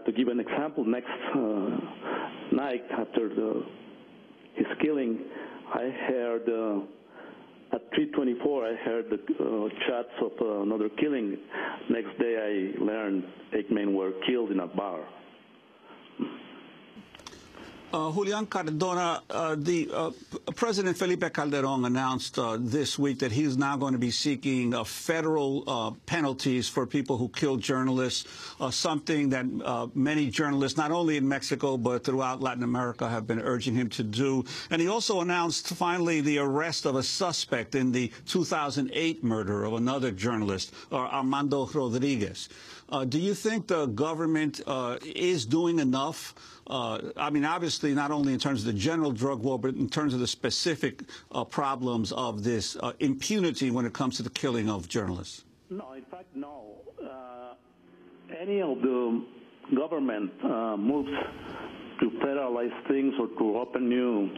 To give an example, next night after his killing, I heard at 3:24, I heard the shots of another killing. Next day, I learned 8 men were killed in a bar. Julian Cardona, President Felipe Calderón announced this week that he's now going to be seeking federal penalties for people who killed journalists, something that many journalists, not only in Mexico but throughout Latin America, have been urging him to do. And he also announced finally the arrest of a suspect in the 2008 murder of another journalist, Armando Rodriguez. Do you think the government is doing enough? I mean, obviously, not only in terms of the general drug war, but in terms of the specific problems of this impunity when it comes to the killing of journalists? No, in fact, no. Any of the government moves to federalize things or to open new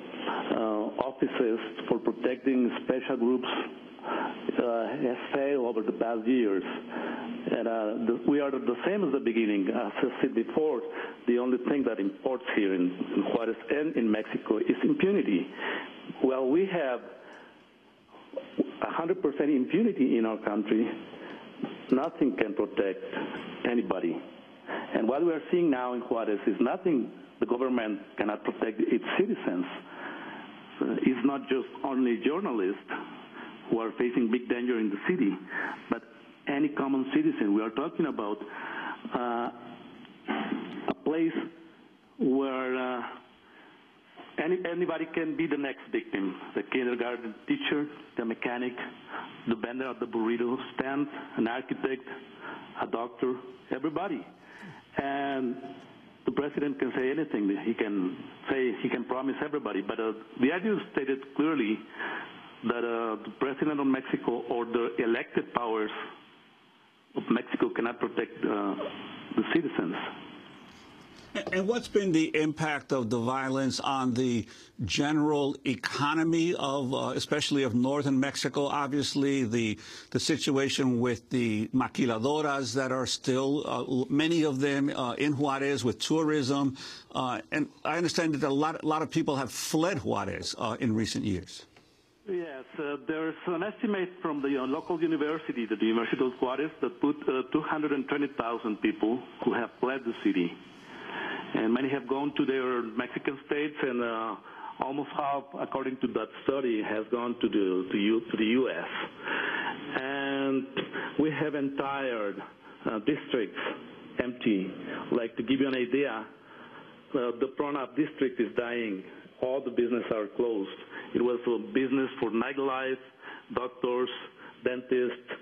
offices for protecting special groups has failed over the past years. And we are the same as the beginning. As I said before, the only thing that imports here in Juarez and in Mexico is impunity. Well, we have 100% impunity in our country. Nothing can protect anybody. And what we are seeing now in Juarez is nothing. The government cannot protect its citizens. It's not just only journalists who are facing big danger in the city, but any common citizen. We are talking about a place where anybody can be the next victim. The kindergarten teacher, the mechanic, the vendor at the burrito stand, an architect, a doctor, everybody. And the president can say anything. He can promise everybody. But Diario stated clearly that the president of Mexico or the elected powers of Mexico cannot protect the citizens. And what's been the impact of the violence on the general economy of, especially of northern Mexico? Obviously, the situation with the maquiladoras that are still, many of them in Juarez with tourism. And I understand that a lot of people have fled Juarez in recent years. Yes, there's an estimate from the local university, the University of Juarez, that put 220,000 people who have fled the city. And many have gone to their Mexican states, and almost half, according to that study, has gone to the U.S. And we have entire districts empty. Like, to give you an idea, the Pronap district is dying. All the businesses are closed. It was a business for nightlife, doctors, dentists,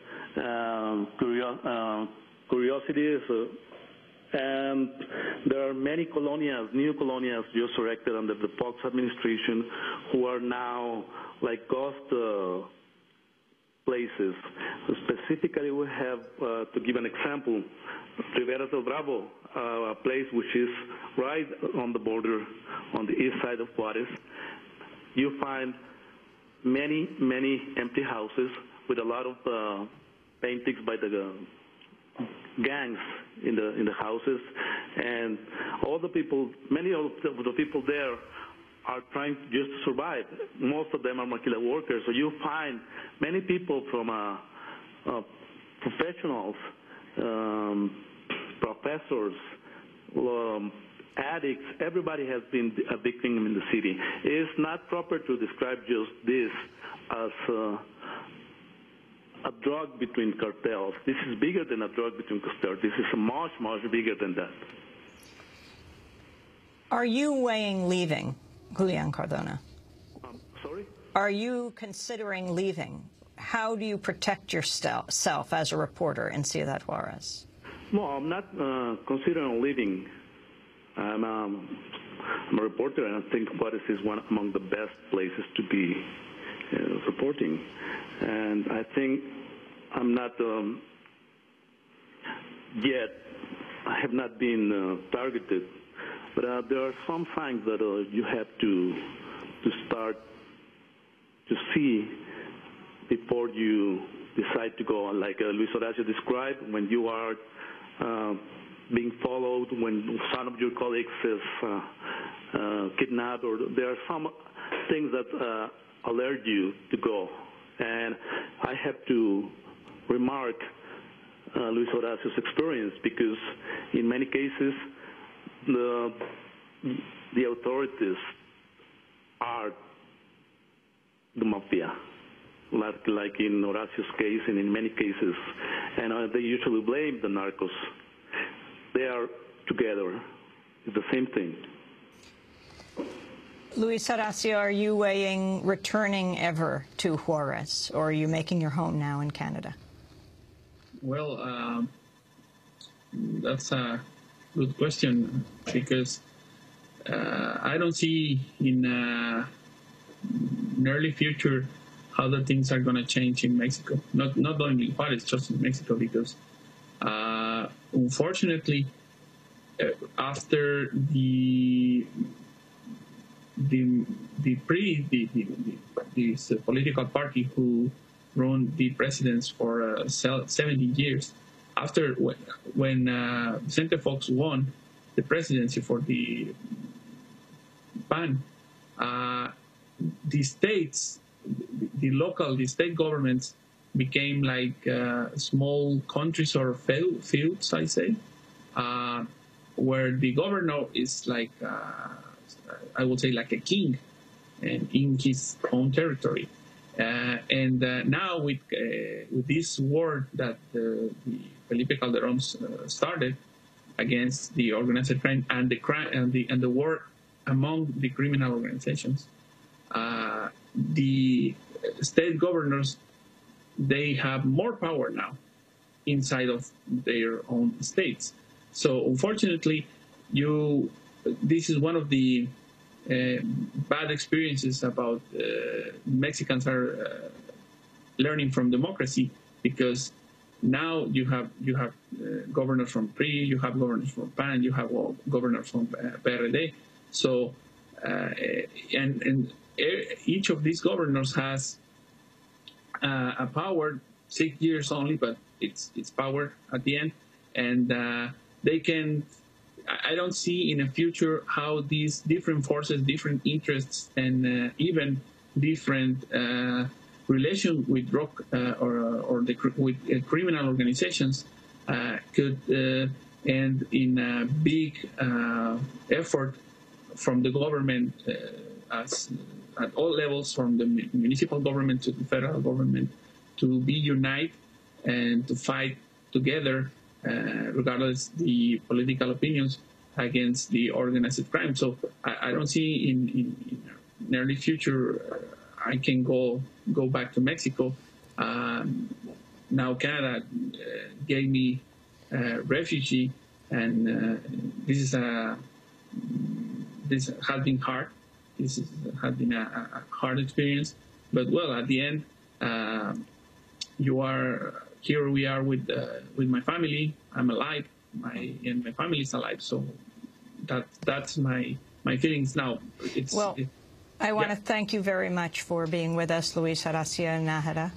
curiosities, and there are many colonias, new colonias just erected under the Fox administration, who are now like ghost places. Specifically, we have, to give an example, Rivera del Bravo, a place which is right on the border, on the east side of Juarez. You find many, many empty houses with a lot of paintings by the gangs in the houses, and all the people, many of the people there are trying just to survive. Most of them are maquila workers. So you find many people from professionals, professors, addicts. Everybody has been a victim in the city. It is not proper to describe just this as a drug between cartels. This is bigger than a drug between cartels. This is much, much bigger than that. Are you weighing leaving, Julian Cardona? Sorry? Are you considering leaving? How do you protect yourself as a reporter in Ciudad Juarez? No, I'm not considering leaving. I'm a reporter, and I think Juarez is one among the best places to be reporting. And I think I'm not yet, I have not been targeted, but there are some signs that you have to start to see before you decide to go. Like Luis Horacio described, when you are being followed when one of your colleagues is kidnapped, or there are some things that alert you to go. And I have to remark Luis Horacio's experience, because in many cases the authorities are the mafia, like in Horacio's case and in many cases, and they usually blame the narcos. They are together. It's the same thing. Luis Horacio, are you weighing returning ever to Juarez, or are you making your home now in Canada? Well, that's a good question, because I don't see in an early future how the things are going to change in Mexico. Not only in Juarez, just in Mexico, because unfortunately, after this political party who run the presidents for 70 years, after when Vicente Fox won the presidency for the PAN, the states, the state governments became like small countries or fields, I say, where the governor is like, I would say, like a king and in his own territory. And now with this war that Felipe Calderón started against the organized crime and the war among the criminal organizations, the state governors, they have more power now inside of their own states. So unfortunately, this is one of the bad experiences about Mexicans are learning from democracy, because now you have governors from PRI, you have governors from PAN, you have governors from PRD. So and each of these governors has a power, 6 years only, but it's power at the end, and they can. I don't see in the future how these different forces, different interests, and even different relations with drug with criminal organizations could end in a big effort from the government, at all levels, from the municipal government to the federal government, to be united and to fight together, regardless the political opinions, against the organized crime. So I don't see in the early future I can go back to Mexico. Now Canada gave me refugee, and this has been hard. This has been a hard experience, but well, at the end, here we are with my family. I'm alive, and my family is alive. So that's my feelings now. I want to thank you very much for being with us, Luis Horacio Nájera.